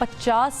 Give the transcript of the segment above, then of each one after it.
50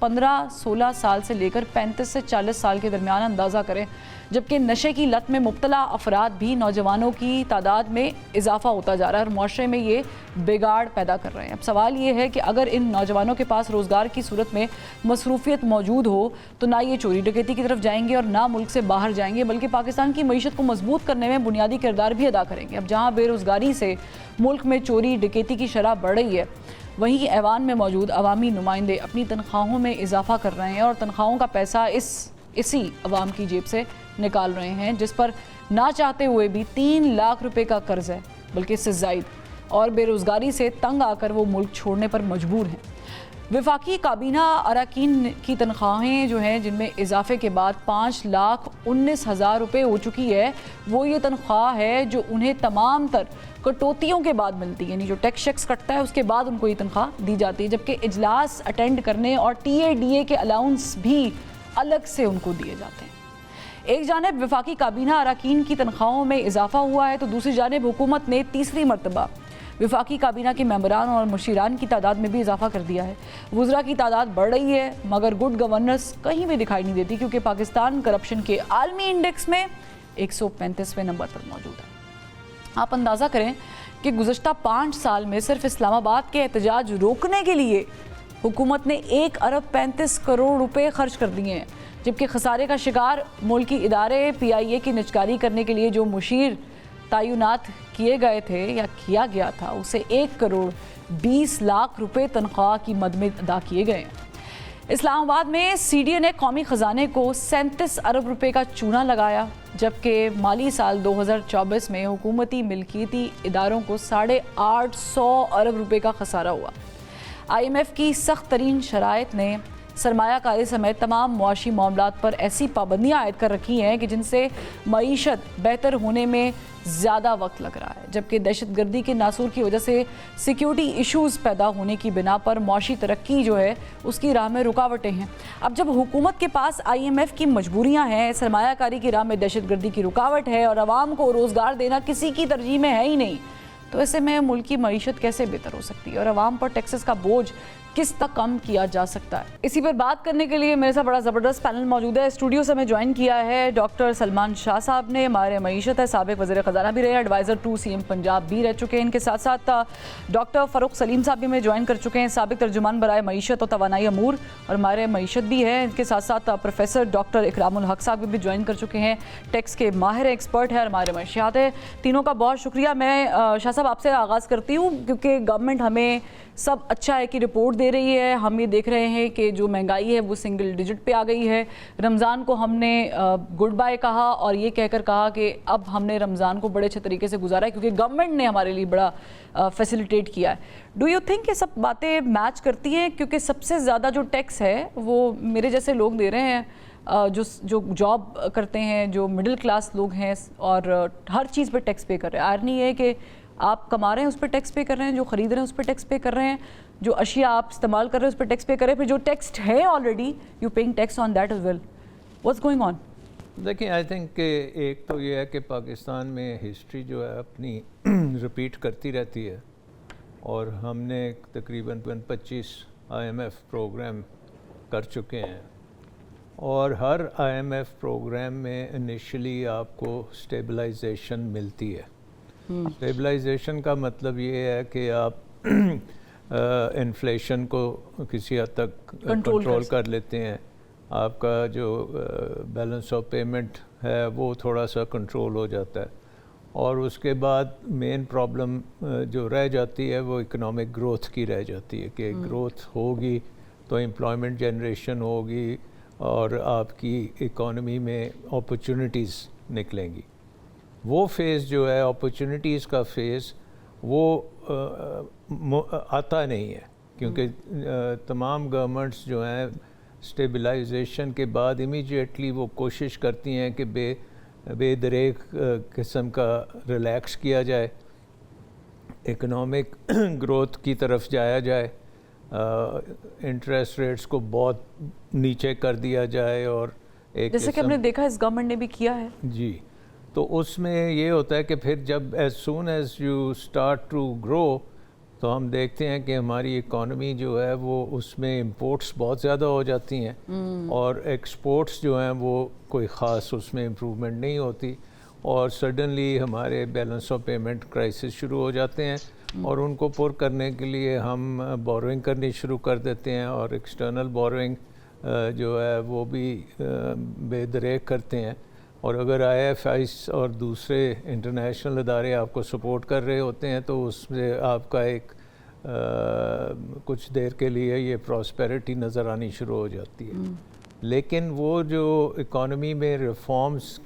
15-16 سال سے لے کر 35 سے 40 سال کے درمیان اندازہ کریں، جبکہ نشے کی لت میں مبتلا افراد بھی نوجوانوں کی تعداد میں اضافہ ہوتا جا رہا ہے اور معاشرے میں یہ بگاڑ پیدا کر رہے ہیں۔ اب سوال یہ ہے کہ اگر ان نوجوانوں کے پاس روزگار کی صورت میں مصروفیت موجود ہو تو نہ یہ چوری ڈکیتی کی طرف جائیں گے اور نہ ملک سے باہر جائیں گے، بلکہ پاکستان کی معیشت کو مضبوط کرنے میں بنیادی کردار بھی ادا کریں گے۔ اب جہاں بے روزگاری سے ملک میں چوری ڈکیتی کی شرح بڑھ رہی ہے، وہیں ایوان میں موجود عوامی نمائندے اپنی تنخواہوں میں اضافہ کر رہے ہیں اور تنخواہوں کا پیسہ اسی عوام کی جیب سے نکال رہے ہیں، جس پر نہ چاہتے ہوئے بھی 3 لاکھ روپے کا قرض ہے، بلکہ اس سے زائد، اور بے روزگاری سے تنگ آ کر وہ ملک چھوڑنے پر مجبور ہیں۔ وفاقی کابینہ اراکین کی تنخواہیں جو ہیں جن میں اضافے کے بعد 5,19,000 روپے ہو چکی ہے، وہ یہ تنخواہ ہے جو انہیں تمام تر کٹوتیوں کے بعد ملتی ہے، یعنی جو ٹیکس شیکس کٹتا ہے اس کے بعد ان کو یہ تنخواہ دی جاتی ہے، جبکہ اجلاس اٹینڈ کرنے اور TADA کے الاؤنس بھی الگ سے ان کو دیے جاتے ہیں۔ ایک جانب وفاقی کابینہ اراکین کی تنخواہوں میں اضافہ ہوا ہے تو دوسری جانب حکومت نے تیسری مرتبہ وفاقی کابینہ کے ممبران اور مشیران کی تعداد میں بھی اضافہ کر دیا ہے۔ وزراء کی تعداد بڑھ رہی ہے مگر گڈ گورننس کہیں بھی دکھائی نہیں دیتی، کیونکہ پاکستان کرپشن کے عالمی انڈیکس میں 135ویں نمبر پر موجود ہے۔ آپ اندازہ کریں کہ گزشتہ 5 سال میں صرف اسلام آباد کے احتجاج روکنے کے لیے حکومت نے 1,35 کروڑ روپے خرچ کر دیے ہیں، جبکہ خسارے کا شکار ملکی ادارے PIA کی نجکاری کرنے کے لیے جو مشیر تعینات کیے گئے تھے یا کیا گیا تھا، اسے 1,20 کروڑ روپے تنخواہ کی مد میں ادا کیے گئے ہیں۔ اسلام آباد میں CDA نے قومی خزانے کو 37 ارب روپے کا چونا لگایا، جبکہ مالی سال 2024 میں حکومتی ملکیتی اداروں کو 850 ارب روپے کا خسارہ ہوا۔ IMF کی سخت ترین شرائط نے سرمایہ کاری سمیت تمام معاشی معاملات پر ایسی پابندیاں عائد کر رکھی ہیں کہ جن سے معیشت بہتر ہونے میں زیادہ وقت لگ رہا ہے، جبکہ دہشت گردی کے ناصور کی وجہ سے سیکیورٹی ایشوز پیدا ہونے کی بنا پر معاشی ترقی جو ہے اس کی راہ میں رکاوٹیں ہیں۔ اب جب حکومت کے پاس IMF کی مجبوریاں ہیں، سرمایہ کاری کی راہ میں دہشت گردی کی رکاوٹ ہے اور عوام کو روزگار دینا کسی کی ترجیح میں ہے ہی نہیں، تو ایسے میں ملک کی معیشت کیسے بہتر ہو سکتی ہے اور عوام پر ٹیکسز کا بوجھ کس تک کم کیا جا سکتا ہے؟ اسی پر بات کرنے کے لیے میرے ساتھ بڑا زبردست پینل موجود ہے۔ اسٹوڈیو سے ہمیں جوائن کیا ہے ڈاکٹر سلمان شاہ صاحب نے، ماہر معیشت ہے، سابق وزیر خزانہ بھی رہے، ایڈوائزر ٹو CM پنجاب بھی رہ چکے ہیں۔ ان کے ساتھ ساتھ ڈاکٹر فاروق سلیم صاحب بھی ہمیں جوائن کر چکے ہیں، سابق ترجمان برائے معیشت اور توانائی امور اور ماہر معیشت بھی ہے۔ ان کے ساتھ ساتھ پروفیسر ڈاکٹر اکرام الحق صاحب بھی جوائن کر چکے ہیں، ٹیکس کے ماہر ایکسپرٹ ہے اور ماہر معیشت ہے۔ تینوں کا بہت شکریہ۔ میں شاہ صاحب آپ سے آغاز کرتی ہوں، کیونکہ گورنمنٹ ہمیں سب اچھا ہے کہ رپورٹ دے رہی ہے، ہم یہ دیکھ رہے ہیں کہ جو مہنگائی ہے وہ سنگل ڈیجٹ پہ آ گئی ہے۔ رمضان کو ہم نے گڈ بائی کہا اور یہ کہہ کر کہا کہ اب ہم نے رمضان کو بڑے اچھے طریقے سے گزارا ہے کیونکہ گورنمنٹ نے ہمارے لیے بڑا فیسیلیٹیٹ کیا ہے۔ ڈو یو تھنک یہ سب باتیں میچ کرتی ہیں؟ کیونکہ سب سے زیادہ جو ٹیکس ہے وہ میرے جیسے لوگ دے رہے ہیں، جو جاب کرتے ہیں، جو مڈل کلاس لوگ ہیں اور ہر چیز پہ ٹیکس پے کر رہے ہیں۔ آئرنی ہے کہ آپ کما رہے ہیں اس پہ ٹیکس پے کر رہے ہیں، جو خرید رہے ہیں اس پہ ٹیکس پے کر رہے ہیں، جو اشیاء آپ استعمال کر رہے ہیں اس پہ ٹیکس پے کر رہے ہیں، پھر جو ٹیکسڈ ہے already you paying tax on that as well. What's going on? دیکھیں، آئی تھنک کہ ایک تو یہ ہے کہ پاکستان میں ہسٹری جو ہے اپنی رپیٹ کرتی رہتی ہے اور ہم نے تقریباً 25 IMF پروگرام کر چکے ہیں اور ہر IMF پروگرام میں انیشلی آپ کو اسٹیبلائزیشن ملتی ہے۔ اسٹیبلائزیشن کا مطلب یہ ہے کہ آپ انفلیشن کو کسی حد تک کنٹرول کر لیتے ہیں، آپ کا جو بیلنس آف پیمنٹ ہے وہ تھوڑا سا کنٹرول ہو جاتا ہے، اور اس کے بعد مین پرابلم جو رہ جاتی ہے وہ اکنامک گروتھ کی رہ جاتی ہے کہ گروتھ ہوگی تو امپلائمنٹ جنریشن ہوگی اور آپ کی اکانومی میں اپرچونٹیز نکلیں گی۔ وہ فیز جو ہے اپرچونٹیز کا فیز وہ آتا نہیں ہے، کیونکہ تمام گورنمنٹس جو ہیں اسٹیبلائزیشن کے بعد امیجیٹلی وہ کوشش کرتی ہیں کہ بے دریغ قسم کا ریلیکس کیا جائے، اکنامک گروتھ کی طرف جایا جائے، انٹرسٹ ریٹس کو بہت نیچے کر دیا جائے، اور ایک جیسے کہ ہم نے دیکھا اس گورنمنٹ نے بھی کیا ہے۔ جی، تو اس میں یہ ہوتا ہے کہ پھر جب as soon as you start to grow تو ہم دیکھتے ہیں کہ ہماری اکانومی جو ہے وہ اس میں امپورٹس بہت زیادہ ہو جاتی ہیں اور ایکسپورٹس جو ہیں وہ کوئی خاص اس میں امپرومنٹ نہیں ہوتی، اور سڈنلی ہمارے بیلنس آف پیمنٹ کرائسس شروع ہو جاتے ہیں اور ان کو پر کرنے کے لیے ہم بوروئنگ کرنی شروع کر دیتے ہیں، اور ایکسٹرنل بوروئنگ جو ہے وہ بھی بے دریغ کرتے ہیں. اور اگر آئی ایف آئیز اور دوسرے انٹرنیشنل ادارے آپ کو سپورٹ کر رہے ہوتے ہیں تو اس سے آپ کا ایک کچھ دیر کے لیے یہ پراسپیرٹی نظر آنی شروع ہو جاتی ہے. لیکن وہ جو اکانومی میں ریفارمز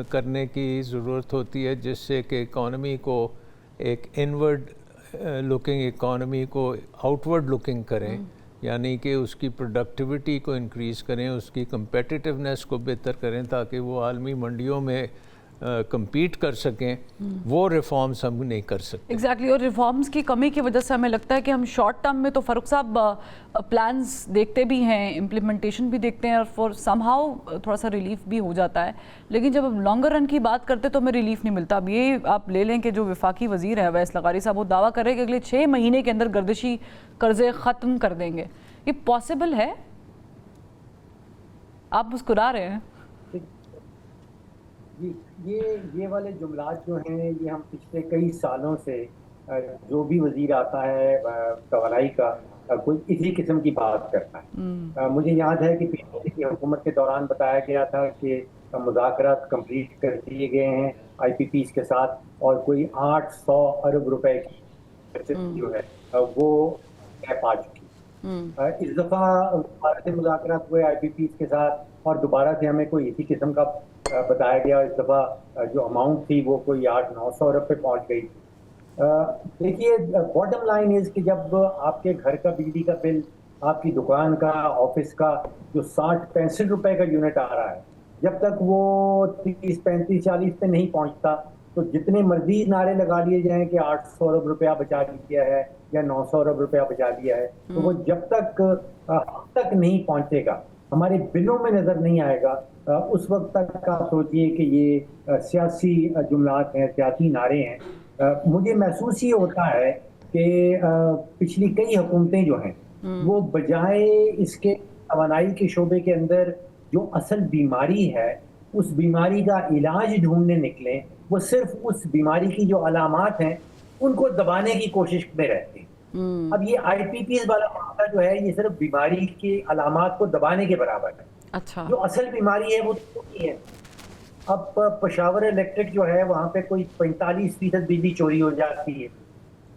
کرنے کی ضرورت ہوتی ہے جس سے کہ اکانومی کو ایک انورڈ لکنگ اکانومی کو آؤٹ ورڈ لکنگ کریں، یعنی کہ اس کی پروڈکٹیوٹی کو انکریز کریں، اس کی کمپیٹیٹیونیس کو بہتر کریں تاکہ وہ عالمی منڈیوں میں کمپیٹ کر سکیں، وہ ریفارمز ہم نہیں کر سکتے. ایگزیکٹلی، اور ریفارمز کی کمی کی وجہ سے ہمیں لگتا ہے کہ ہم شارٹ ٹرم میں تو فاروق صاحب پلانز دیکھتے بھی ہیں، امپلیمنٹیشن بھی دیکھتے ہیں، اور فور سم ہاؤ تھوڑا سا ریلیف بھی ہو جاتا ہے، لیکن جب ہم لانگر رن کی بات کرتے تو ہمیں ریلیف نہیں ملتا. اب یہ آپ لے لیں کہ جو وفاقی وزیر ہے اویس لغاری صاحب، وہ دعویٰ کر رہے کہ اگلے 6 مہینے کے اندر گردشی قرضے ختم کر دیں گے. یہ پاسبل ہے؟ آپ مسکرا رہے ہیں. جی، یہ والے جملات جو ہیں یہ ہم پچھلے کئی سالوں سے جو بھی وزیر آتا ہے توانائی کا کوئی اسی قسم کی بات کرتا ہے. مجھے یاد ہے کہ پچھلے کی حکومت کے دوران بتایا گیا تھا کہ مذاکرات کمپلیٹ کر دیے گئے ہیں آئی پی پیز کے ساتھ، اور کوئی 800 ارب روپے کی بچت جو ہے وہ طے پا چکی. اس دفعہ دوبارہ سے مذاکرات ہوئے آئی پی پیز کے ساتھ اور دوبارہ سے ہمیں کوئی اسی قسم کا بتایا گیا. اس دفعہ جو اماؤنٹ تھی وہ کوئی 800-900 ارب پہ پہنچ گئی. دیکھیے، باٹم لائن از کہ جب آپ کے گھر کا بجلی کا بل، آپ کی دکان کا، آفس کا جو 60-65 روپے کا یونٹ آ رہا ہے، جب تک وہ 30-35-40 پہ نہیں پہنچتا تو جتنے مرضی نعرے لگا لیے جائیں کہ 800 ارب روپیہ بچا دیا ہے یا 900 ارب روپیہ بچا دیا ہے، تو وہ جب تک نہیں پہنچے گا، ہمارے بلوں میں نظر نہیں آئے گا، اس وقت تک آپ سوچئے کہ یہ سیاسی جملات ہیں، سیاسی نعرے ہیں. مجھے محسوس یہ ہوتا ہے کہ پچھلی کئی حکومتیں جو ہیں وہ بجائے اس کے توانائی کے شعبے کے اندر جو اصل بیماری ہے اس بیماری کا علاج ڈھونڈنے نکلیں، وہ صرف اس بیماری کی جو علامات ہیں ان کو دبانے کی کوشش میں رہتے ہیں. اب یہ آئی پی پیز والا معاملہ جو ہے یہ صرف بیماری کی علامات کو دبانے کے برابر ہے. اچھا، جو اصل بیماری ہے وہ تو نہیں ہے. اب پشاور الیکٹرک جو ہے وہاں پہ کوئی 45% بجلی چوری ہو جاتی ہے.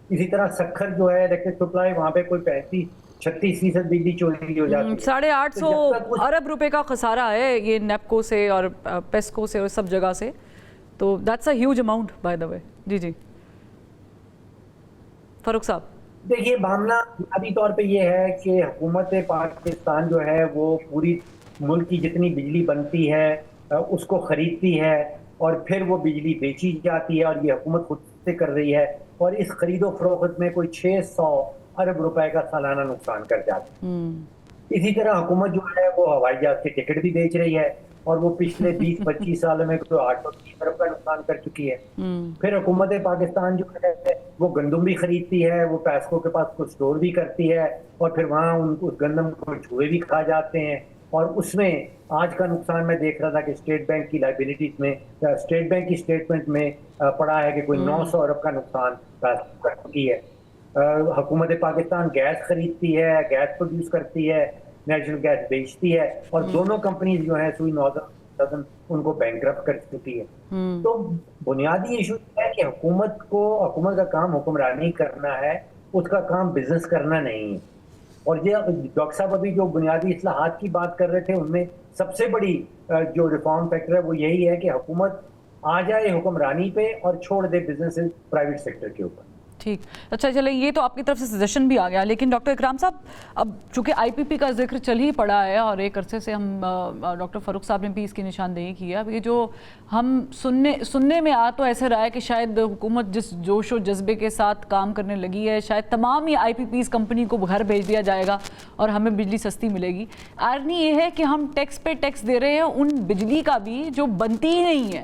اسی طرح سکھر جو ہے الیکٹرک سپلائی، وہاں پہ کوئی 35-36% بجلی چوری ہو جاتی ہے. 850 ارب روپے کا خسارہ ہے یہ نیپکو سے اور پیسکو سے اور سب جگہ سے، تو that's a huge amount by the way. جی فاروق صاحب. دیکھیے، معاملہ بنیادی طور پہ یہ ہے کہ حکومت پاکستان جو ہے وہ پوری ملک کی جتنی بجلی بنتی ہے اس کو خریدتی ہے اور پھر وہ بجلی بیچی جاتی ہے، اور یہ حکومت خود سے کر رہی ہے، اور اس خرید و فروخت میں کوئی 600 ارب روپے کا سالانہ نقصان کر جاتی ہے. اسی طرح حکومت جو ہے وہ ہوائی جہاز کے ٹکٹ بھی بیچ رہی ہے، اور وہ پچھلے 20-25 سالوں میں تو 830 ارب کا نقصان کر چکی ہے. پھر حکومت پاکستان جو ہے وہ گندم بھی خریدتی ہے، وہ پیسکو کے پاس کچھ اسٹور بھی کرتی ہے، اور پھر وہاں اس گندم کو چوہے بھی کھا جاتے ہیں. اور اس میں آج کا نقصان میں دیکھ رہا تھا کہ اسٹیٹ بینک کی لائبلٹیز میں، اسٹیٹ بینک کی اسٹیٹمنٹ میں پڑا ہے کہ کوئی 900 ارب کا نقصان کر چکی ہے. حکومت پاکستان گیس خریدتی ہے، گیس پروڈیوس کرتی ہے، نیچرل گیس بیچتی ہے، اور دونوں کمپنیز جو ہیں سوئی ناردرن ان کو بینکرپٹ کر چکی ہے. تو بنیادی ایشو ہے کہ حکومت کا کام حکمرانی کرنا ہے، اس کا کام بزنس کرنا نہیں ہے. اور یہ ڈاکٹر صاحب ابھی جو بنیادی اصلاحات کی بات کر رہے تھے ان میں سب سے بڑی جو ریفارم فیکٹر ہے وہ یہی ہے کہ حکومت آ جائے حکمرانی پہ اور چھوڑ دے بزنس پرائیویٹ سیکٹر کے اوپر. ٹھیک، اچھا چلیں، یہ تو آپ کی طرف سے سجیشن بھی آ گیا، لیکن ڈاکٹر اکرام صاحب اب چونکہ آئی پی پی کا ذکر چل ہی پڑا ہے اور ایک عرصے سے ہم ڈاکٹر فاروق صاحب نے بھی اس کی نشاندہی کی ہے. اب یہ جو ہم سننے میں آ تو ایسے رہا ہے کہ شاید حکومت جس جوش و جذبے کے ساتھ کام کرنے لگی ہے شاید تمام ہی آئی پی پیز کمپنی کو گھر بھیج دیا جائے گا اور ہمیں بجلی سستی ملے گی. آئرنی یہ ہے کہ ہم ٹیکس پہ ٹیکس دے رہے ہیں ان بجلی کا بھی جو بنتی ہی نہیں ہے.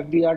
FBR,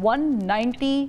190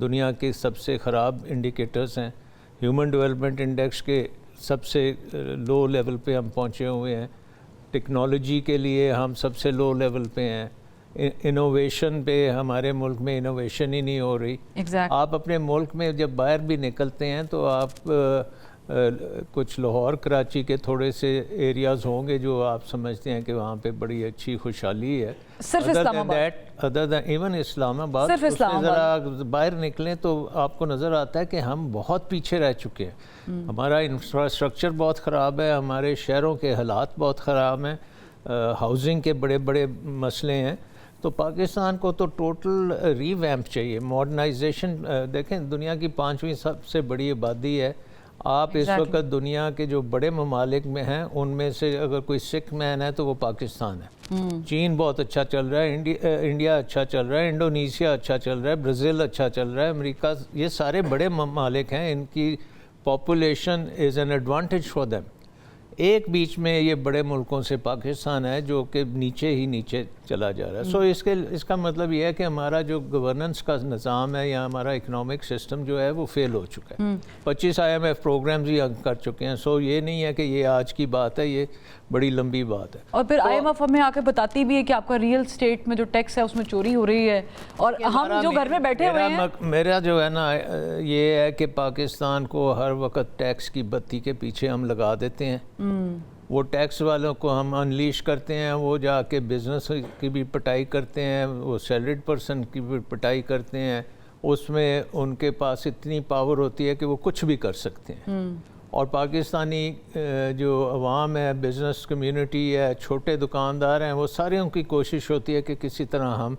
دنیا کے سب سے خراب انڈیکیٹرز ہیں. ہیومن ڈیولپمنٹ انڈیکس کے سب سے لو لیول پہ ہم پہنچے ہوئے ہیں. ٹیکنالوجی کے لیے ہم سب سے لو لیول پہ ہیں. انوویشن پہ ہمارے ملک میں انوویشن ہی نہیں ہو رہی. آپ اپنے ملک میں جب باہر بھی نکلتے ہیں تو آپ کچھ لاہور کراچی کے تھوڑے سے ایریاز ہوں گے جو آپ سمجھتے ہیں کہ وہاں پہ بڑی اچھی خوشحالی ہے. صرف اسلام آباد, ادر دین ایون اسلام آباد, صرف اسلام آباد. ذرا باہر نکلیں تو آپ کو نظر آتا ہے کہ ہم بہت پیچھے رہ چکے ہیں. ہمارا انفراسٹرکچر بہت خراب ہے, ہمارے شہروں کے حالات بہت خراب ہیں, ہاؤسنگ کے بڑے بڑے مسئلے ہیں. تو پاکستان کو تو ٹوٹل ری ویمپ چاہیے, ماڈرنائزیشن. دیکھیں دنیا کی 5ویں سب سے بڑی آبادی ہے. آپ اس وقت دنیا کے جو بڑے ممالک میں ہیں ان میں سے اگر کوئی سکھ مین ہے تو وہ پاکستان ہے. چین بہت اچھا چل رہا ہے, انڈیا اچھا چل رہا ہے, انڈونیشیا اچھا چل رہا ہے, برازیل اچھا چل رہا ہے, امریکہ, یہ سارے بڑے ممالک ہیں. ان کی population is an advantage for them. ایک بیچ میں یہ بڑے ملکوں سے پاکستان ہے جو کہ نیچے ہی نیچے چلا جا رہا ہے. سو اس کا مطلب یہ ہے کہ ہمارا جو گورننس کا نظام ہے یا ہمارا اکنامک سسٹم جو ہے وہ فیل ہو چکا ہے. 25 IMF پروگرامز ہی کر چکے ہیں. سو یہ نہیں ہے کہ یہ آج کی بات ہے, یہ بڑی لمبی بات ہے. اور پھر IMF ہمیں آ کے بتاتی بھی ہے کہ آپ کا ریئل اسٹیٹ میں جو ٹیکس ہے اس میں چوری ہو رہی ہے, اور ہم جو گھر میں بیٹھے ہوئے ہیں. میرا جو ہے نا یہ ہے کہ پاکستان کو ہر وقت ٹیکس کی بتی کے پیچھے ہم لگا دیتے ہیں. وہ ٹیکس والوں کو ہم انلیش کرتے ہیں, وہ جا کے بزنس کی بھی پٹائی کرتے ہیں, وہ سیلریڈ پرسن کی بھی پٹائی کرتے ہیں. اس میں ان کے پاس اتنی پاور ہوتی ہے کہ وہ کچھ بھی کر سکتے ہیں. اور پاکستانی جو عوام ہے, بزنس کمیونٹی ہے, چھوٹے دکاندار ہیں, وہ سارے ان کی کوشش ہوتی ہے کہ کسی طرح ہم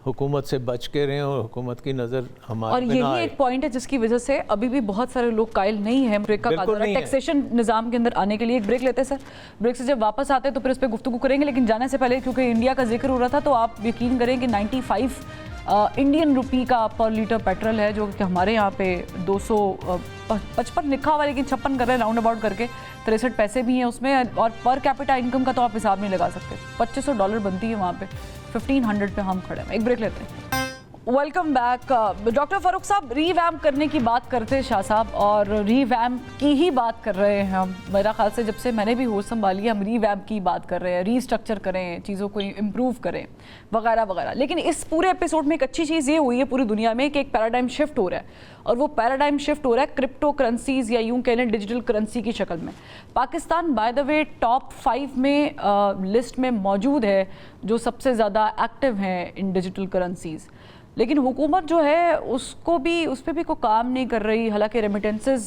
حکومت سے بچ کے رہیں اور حکومت کی نظر ہمارے اور یہی ایک پوائنٹ ہے جس کی وجہ سے ابھی بھی بہت سارے لوگ قائل نہیں ہیں بریک کا ٹیکسیشن نظام کے اندر آنے کے لیے. ایک بریک لیتے ہیں سر, بریک سے جب واپس آتے ہیں تو پھر اس پہ گفتگو کریں گے. لیکن جانے سے پہلے کیونکہ انڈیا کا ذکر ہو رہا تھا تو آپ یقین کریں کہ 95 انڈین روپی کا پر لیٹر پیٹرول ہے, جو کہ ہمارے یہاں پہ 255 لکھا ہوا لیکن 56 کر رہے ہیں راؤنڈ اباؤٹ کر کے. 63 پیسے بھی ہیں اس میں, اور پر کیپٹا انکم کا تو آپ حساب نہیں لگا سکتے. $2500 بنتی ہے وہاں پہ, 1500 پہ ہم کھڑے ہیں. ایک بریک لیتے ہیں. Welcome back. ڈاکٹر فاروق صاحب, ری ویمپ کرنے کی بات کرتے شاہ صاحب, اور ری ویمپ کی ہی بات کر رہے ہیں ہم. میرا خیال سے جب سے میں نے بھی ہوش سنبھالی ہم ری ویمپ کی بات کر رہے ہیں, ری اسٹرکچر کریں, چیزوں کو امپروو کریں وغیرہ وغیرہ. لیکن اس پورے ایپیسوڈ میں ایک اچھی چیز یہ ہوئی ہے پوری دنیا میں کہ ایک پیراڈائم شفٹ ہو رہا ہے, اور وہ پیراڈائم شفٹ ہو رہا ہے کرپٹو کرنسیز یا یوں کہہ لیں ڈیجیٹل کرنسی کی شکل میں. Pakistan by the way top 5 میں لسٹ میں موجود ہے جو سب سے زیادہ ایکٹیو ہیں ان ڈیجیٹل کرنسیز. لیکن حکومت جو ہے اس پہ بھی کوئی کام نہیں کر رہی. حالانکہ ریمیٹنسز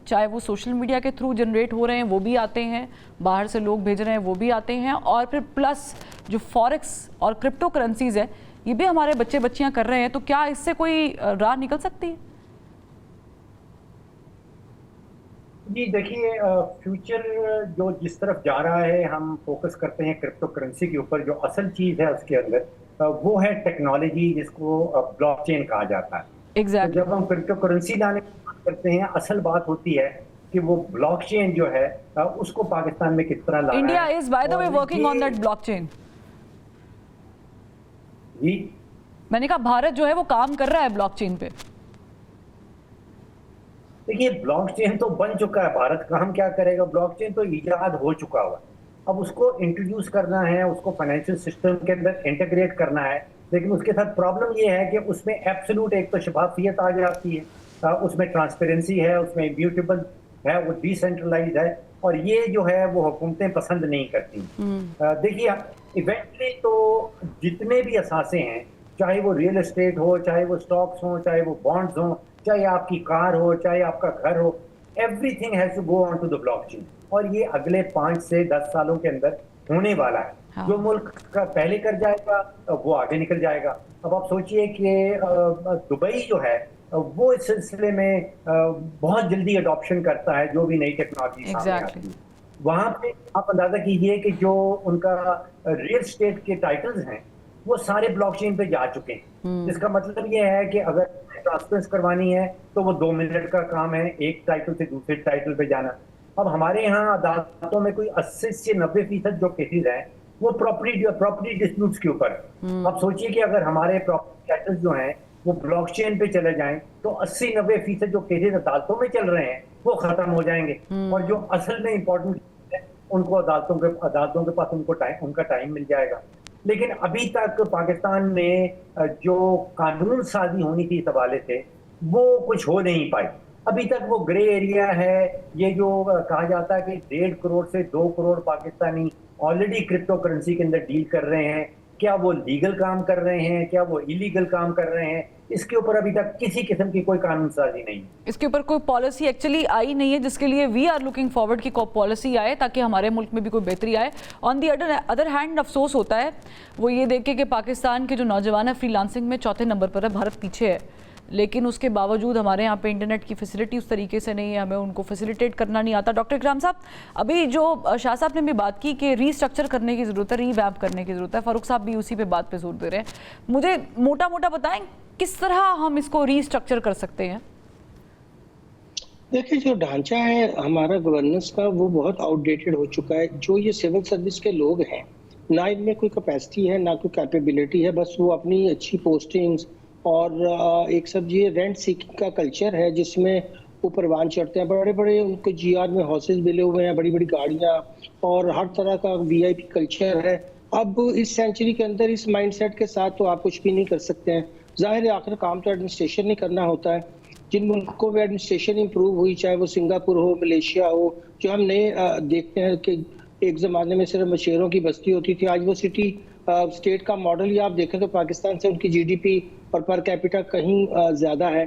چاہے وہ سوشل میڈیا کے تھرو جنریٹ ہو رہے ہیں وہ بھی آتے ہیں, باہر سے لوگ بھیج رہے ہیں وہ بھی آتے ہیں, اور پھر پلس جو فوریکس اور کرپٹو کرنسیز ہے یہ بھی ہمارے بچے بچیاں کر رہے ہیں. تو کیا اس سے کوئی راہ نکل سکتی ہے؟ جی دیکھیے, فیوچر جو جس طرف جا رہا ہے ہم فوکس کرتے ہیں کرپٹو کرنسی کے اوپر. جو اصل چیز ہے اس کے اندر وہ ہے ٹیکنالوجی, جس کو بلاک چین کہا جاتا ہے. جب ہم کرپٹو کرنسی لانے کی بات کرتے ہیں اصل بات ہوتی ہے کہ وہ بلاک چین جو ہے اس کو پاکستان میں کس طرح لانا ہے. India is by the way working on that blockchain. جی میں نے کہا بھارت جو ہے وہ کام کر رہا ہے بلاک چین پہ. دیکھیے بلاک چین تو بن چکا ہے, بھارت کام کیا کرے گا, بلاک چین تو ایجاد ہو چکا ہوا ہے. اب اس کو انٹروڈیوس کرنا ہے, اس کو فائنینشیل سسٹم کے اندر انٹیگریٹ کرنا ہے. لیکن اس کے ساتھ پرابلم یہ ہے کہ اس میں ایبسولوٹ ایک تو شفافیت آ جاتی ہے, اس میں ٹرانسپیرنسی ہے, اس میں امیوٹیبل ہے, وہ ڈی سینٹرلائز ہے, اور یہ جو ہے وہ حکومتیں پسند نہیں کرتی. دیکھیے ایونچولی تو جتنے بھی اثاثے ہیں, چاہے وہ ریئل اسٹیٹ ہو, چاہے وہ اسٹاکس ہوں, چاہے وہ بانڈز ہوں, چاہے آپ کی کار ہو, چاہے آپ کا گھر ہو, everything has to go on to the blockchain. اور یہ اگلے 5 سے 10 سالوں کے اندر ہونے والا ہے. جو ملک کا پہلے کر جائے گا وہ آگے نکل جائے گا. اب آپ سوچئے کہ دبئی جو ہے وہ اس سلسلے میں بہت جلدی اڈاپشن کرتا ہے جو بھی نئی ٹیکنالوجی سامنے آتی ہے. وہاں پہ آپ اندازہ کیجئے کہ جو ان کا ریئل اسٹیٹ کے ٹائٹلز ہیں وہ سارے بلاک چین پہ جا چکے ہیں. جس کا مطلب یہ ہے کہ اگر ٹرانسفرنس کروانی ہے تو وہ 2 منٹ کا کام ہے ایک ٹائٹل سے دوسرے ٹائٹل پہ جانا. اب ہمارے یہاں عدالتوں میں کوئی 80 سے 90% جو کیسز ہیں وہ پراپرٹی ڈسپیوٹس کے اوپر. اب سوچئے کہ اگر ہمارے پراپرٹی ٹائٹلز جو ہیں وہ بلاک چین پہ چلے جائیں تو 80-90% جو کیسز عدالتوں میں چل رہے ہیں وہ ختم ہو جائیں گے، اور جو اصل میں امپورٹنٹ ہے ان کو عدالتوں کے پاس ان کا ٹائم مل جائے گا۔ لیکن ابھی تک پاکستان میں جو قانون سازی ہونی تھی اس حوالے سے وہ کچھ ہو نہیں پائی۔ ابھی تک وہ گرے ایریا ہے، یہ جو کہا جاتا ہے کہ 1.5 کروڑ سے 2 crore Pakistani already crypto currency کے اندر ڈیل کر رہے ہیں، کیا وہ لیگل کام کر رہے ہیں، کیا وہ ایلیگل کام کر رہے ہیں، اس کے اوپر ابھی تک کسی قسم کی کوئی قانون سازی نہیں، اس کے اوپر کوئی پالیسی ایکچولی آئی نہیں ہے، جس کے لیے وی آر لوکنگ فارورڈ کی پالیسی آئے تاکہ ہمارے ملک میں بھی کوئی بہتری آئے۔ آن دی ادر ہینڈ افسوس ہوتا ہے وہ یہ دیکھ کے کہ پاکستان کے جو نوجوان ہیں فری لانسنگ میں 4تھے نمبر پر ہے، بھارت پیچھے ہے، لیکن اس کے باوجود ہمارے یہاں پہ انٹرنیٹ کی فیسلٹی اس طریقے سے نہیں ہے، ہمیں ان کو فیسیلیٹیٹ کرنا نہیں آتا۔ ڈاکٹر اکرام صاحب، ابھی جو شاہ صاحب نے بھی بات کی کہ ری اسٹرکچر کرنے کی ضرورت ہے، ری ویمپ کرنے کی ضرورت ہے، فاروق صاحب بھی اسی پہ بات پہ زور دے رہے ہیں، مجھے موٹا موٹا بتائیں کس طرح ہم اس کو ری اسٹرکچر کر سکتے ہیں؟ دیکھیں جو ڈھانچہ ہے ہمارا گورننس کا وہ بہت آؤٹ ڈیٹڈ ہو چکا ہے۔ جو یہ سول سروس کے لوگ ہیں نہ ان میں کوئی کیپیسٹی ہے نہ کوئی کیپیبلٹی ہے، بس وہ اپنی اچھی پوسٹنگز اور ایک سب یہ رینٹ سیکنگ کا کلچر ہے جس میں وہ پروان چڑھتے ہیں، بڑے بڑے ان کو جی آر میں ہاؤسز ملے ہوئے ہیں، بڑی بڑی گاڑیاں اور ہر طرح کا وی آئی پی کلچر ہے۔ اب اس سینچری کے اندر اس مائنڈ سیٹ کے ساتھ تو آپ کچھ بھی نہیں کر سکتے ہیں۔ ظاہر ہے آخر کام تو ایڈمنسٹریشن نہیں کرنا ہوتا ہے۔ جن ملکوں میں ایڈمنسٹریشن امپروو ہوئی، چاہے وہ سنگاپور ہو، ملیشیا ہو، جو ہم نئے دیکھتے ہیں کہ ایک زمانے میں صرف مشیروں کی بستی ہوتی تھی، آج وہ سٹی اسٹیٹ کا ماڈل ہی آپ دیکھیں تو پاکستان سے ان کی جی ڈی پی اور پر کیپیٹا کہیں زیادہ ہے۔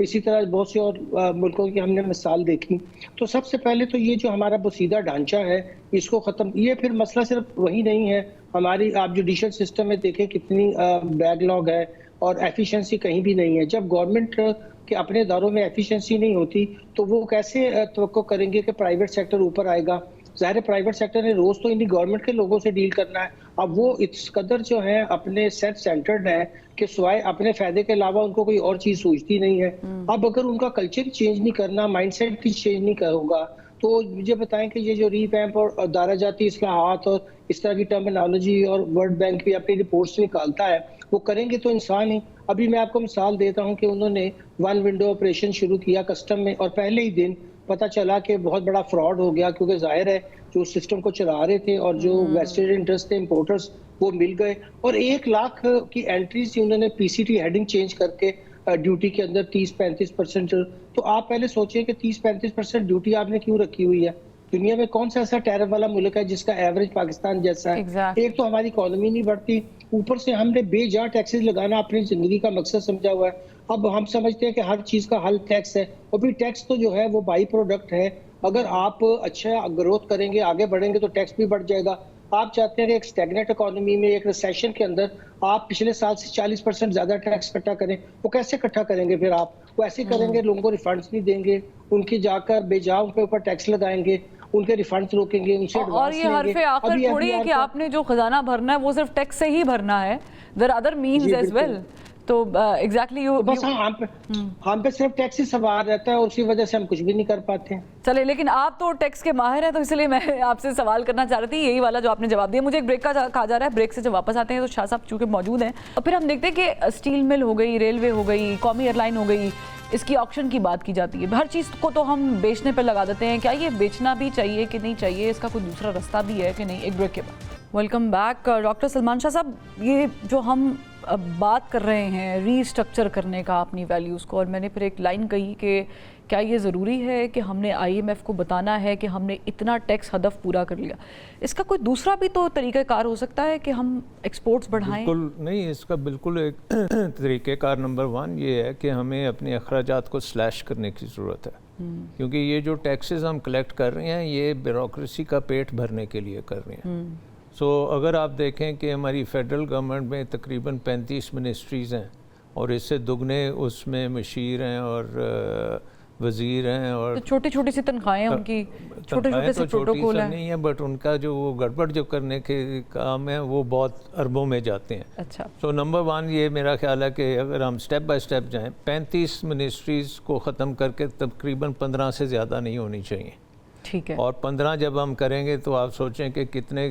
اسی طرح بہت سے اور ملکوں کی ہم نے مثال دیکھی۔ تو سب سے پہلے تو یہ جو ہمارا بسیدہ ڈھانچہ ہے اس کو ختم، یہ پھر مسئلہ صرف وہی نہیں ہے، ہماری آپ جوڈیشل سسٹم میں دیکھیں کتنی بیک لاگ ہے اور ایفیشنسی کہیں بھی نہیں ہے۔ جب گورنمنٹ کے اپنے اداروں میں ایفیشنسی نہیں ہوتی تو وہ کیسے توقع کریں گے کہ پرائیویٹ سیکٹر اوپر آئے گا؟ ظاہر پرائیویٹ سیکٹر نے روز تو انہی گورنمنٹ کے لوگوں سے ڈیل کرنا ہے۔ اب وہ اس قدر جو ہے اپنے سیلف سینٹرڈ ہے کہ سوائے اپنے فائدے کے علاوہ ان کو کوئی اور چیز سوچتی نہیں ہے۔ اب اگر ان کا کلچر چینج نہیں کرنا، مائنڈ سیٹ بھی چینج نہیں ہوگا تو مجھے بتائیں کہ یہ جو ری ویمپ اور دائرہ جاتی اصلاحات اور اس طرح کی ٹرمینالوجی اور ورلڈ بینک بھی اپنی رپورٹس نکالتا ہے وہ کریں گے تو انسان ہی۔ ابھی میں آپ کو مثال دیتا ہوں کہ انہوں نے ون ونڈو آپریشن شروع کیا کسٹم میں اور پہلے ہی دن پتہ چلا کہ بہت بڑا فراڈ ہو گیا، کیونکہ ظاہر ہے جو سسٹم کو چلا رہے تھے اور جو ویسٹڈ انٹرسٹ تھے امپورٹرز وہ مل گئے، اور 1 لاکھ کی انٹریز تھی انہوں نے پی سی ٹی ہیڈنگ چینج کر کے ڈیوٹی کے اندر 30-35%۔ تو آپ پہلے سوچیں کہ 30-35% ڈیوٹی آپ نے کیوں رکھی ہوئی ہے؟ دنیا میں کون سا ایسا ٹیرف والا ملک ہے جس کا ایوریج پاکستان جیسا ہے؟ ایک تو ہماری اکانومی نہیں بڑھتی، اوپر سے ہم نے بے جا ٹیکسز لگانا اپنی زندگی کا مقصد سمجھا ہوا ہے۔ اب ہم سمجھتے ہیں کہ ہر چیز کا حل ٹیکس ہے، اور بھی ٹیکس تو جو ہے وہ بائی پروڈکٹ ہے۔ اگر آپ اچھا گروتھ کریں گے، آگے بڑھیں گے تو ٹیکس بھی بڑھ جائے گا۔ آپ چاہتے ہیں کہ ایک اسٹیگنٹ اکانومی میں ایک ریسیشن کے اندر آپ پچھلے سال سے 40% زیادہ ٹیکس اکٹھا کریں، وہ کیسے اکٹھا کریں گے؟ پھر آپ وہ ایسے کریں گے، لوگوں کو ریفنڈز نہیں دیں گے، ان کی جا کر بے جا ان کے اوپر ٹیکس لگائیں گے، ان کے ریفنڈز روکیں گے، ان سے ایڈوانس اور یہ حرف آخر تھوڑی ہے کہ آپ نے جو خزانہ بھرنا ہے وہ صرف ٹیکس سے ہی بھرنا ہے، there are other means as well۔ تو ایگزیکٹلی بس ہم پہ صرف ٹیکس ہی سوار رہتا ہے اور اسی وجہ سے ہم کچھ بھی نہیں کر پاتے ہیں۔ چلے، لیکن آپ تو ٹیکس کے ماہر ہیں تو اس لیے میں آپ سے سوال کرنا چاہ رہی تھی، یہی والا جو آپ نے جواب دیا۔ مجھے ایک بریک کا کہا جا رہا ہے، بریک سے جب واپس آتے ہیں تو شاہ صاحب چونکہ موجود ہیں، اور پھر ہم دیکھتے ہیں کہ اسٹیل مل ہو گئی، ریلوے ہو گئی، قومی ایئر لائن ہو گئی، اس کی آکشن کی بات کی جاتی ہے، ہر چیز کو تو ہم بیچنے پہ لگا دیتے ہیں، کیا یہ بیچنا بھی چاہیے کہ نہیں چاہیے؟ اس کا کوئی دوسرا رستہ بھی ہے کہ نہیں؟ ایک بریک کے بعد ویلکم بیک۔ ڈاکٹر سلمان شاہ صاحب، یہ جو ہم بات کر رہے ہیں ری اسٹرکچر کرنے کا اپنی ویلیوز کو، اور میں نے پھر ایک لائن کہی کہ کیا یہ ضروری ہے کہ ہم نے آئی ایم ایف کو بتانا ہے کہ ہم نے اتنا ٹیکس ہدف پورا کر لیا؟ اس کا کوئی دوسرا بھی تو طریقہ کار ہو سکتا ہے کہ ہم ایکسپورٹس بڑھائیں؟ بالکل نہیں، اس کا بالکل ایک طریقہ کار نمبر 1 یہ ہے کہ ہمیں اپنے اخراجات کو سلیش کرنے کی ضرورت ہے، کیونکہ یہ جو ٹیکسز ہم کلیکٹ کر رہے ہیں یہ بیوروکریسی کا پیٹ بھرنے کے لیے کر رہے ہیں۔ سو اگر آپ دیکھیں کہ ہماری فیڈرل گورنمنٹ میں تقریباً 35 منسٹریز ہیں اور اس سے دگنے اس میں مشیر ہیں اور وزیر ہیں، اور چھوٹی چھوٹی سی تنخواہیں ان کی، چھوٹے چھوٹے سے پروٹوکول ہیں، نہیں ہے، بٹ ان کا جو وہ گڑبڑ جو کرنے کے کام ہے وہ بہت اربوں میں جاتے ہیں۔ اچھا، سو نمبر 1 یہ میرا خیال ہے کہ اگر ہم سٹیپ بائی سٹیپ جائیں، 35 منسٹریز کو ختم کر کے تقریباً 15 سے زیادہ نہیں ہونی چاہیے، ٹھیک ہے، اور 15 جب ہم کریں گے تو آپ سوچیں کہ کتنے